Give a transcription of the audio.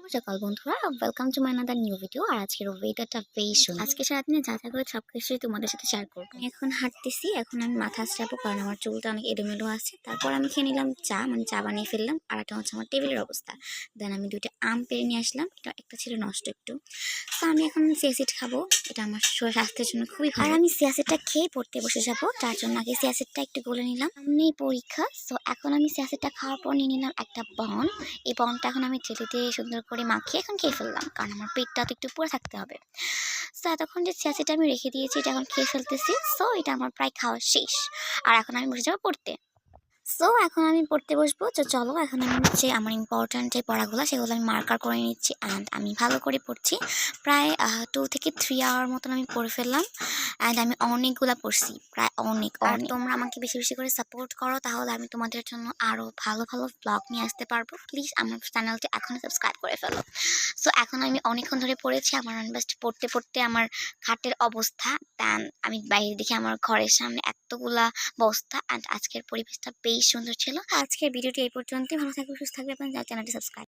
শুভ সকাল বন্ধুরা, welcome to my another new video. আর আজকের ওয়েদারটা বেশ সুন্দর। আজকে সারাদিনে যা যা করে সবকিছুই তোমাদের সাথে শেয়ার করবো। এখন হাঁটতেছি, এখন আমি মাথা আঁচড়াবো কারণ আমার চুলটা অনেক এলোমেলো আছে। তারপর আমি খেয়ে নিলাম চা, মানে চা বানিয়ে ফেললাম। আর একটা হচ্ছে আমার টেবিলের অবস্থা। দেন আমি দুইটা আম পেড়ে নিয়ে আসলাম, এটা একটা ছিল নষ্ট একটু। তো আমি এখন সিয়াসিড খাবো, এটা আমার স্বাস্থ্যের জন্য খুবই ভালো। আর আমি সিয়াসিডটা খেয়ে পড়তে বসে যাবো, তার জন্য আগে সিয়াসিডটা একটু গলে নিলাম। সামনেই পরীক্ষা, তো এখন আমি সিয়াসিডটা খাওয়ার পর নিয়ে নিলাম একটা বন। এই বনটা এখন আমি জেলি দিয়ে সুন্দর করে মাখিয়ে এখন খেয়ে ফেললাম, কারণ আমার পেটটা তো একটু পুরো থাকতে হবে। সো এতক্ষণ যে সিয়াসিডটা আমি রেখে দিয়েছি, এটা এখন খেয়ে ফেলতেছি। সো এটা আমার প্রায় খাওয়া শেষ। আর এখন আমি বসে যাবো পড়তে। সো এখন আমি পড়তে বসবো। তো চলো, এখন আমি হচ্ছে আমার ইম্পর্ট্যান্ট যে পড়াগুলো সেগুলো আমি মার্কার করে নিচ্ছি। অ্যান্ড আমি ভালো করে পড়ছি। প্রায় 2 থেকে 3 আওয়ার মতন আমি পড়ে ফেললাম। অ্যান্ড আমি অনেকগুলা পড়ছি, প্রায় অনেক। আর তোমরা আমাকে বেশি বেশি করে সাপোর্ট করো, তাহলে আমি তোমাদের জন্য আরও ভালো ভালো ব্লগ নিয়ে আসতে পারবো। প্লিজ আমার চ্যানেলটি এখনই সাবস্ক্রাইব করে ফেলো। সো এখন আমি অনেকক্ষণ ধরে পড়েছি, আমার জাস্ট পড়তে পড়তে আমার খাটের অবস্থা। দেন আমি বাইরে দেখি আমার ঘরের সামনে এতগুলা বস্তা। অ্যান্ড আজকের পরিবেশটা বেশ সুন্দর ছিল। আজকের ভিডিওটি এই পর্যন্তই। ভালো থাকবে, সুস্থ থাকবে এবং চ্যানেলটি সাবস্ক্রাইব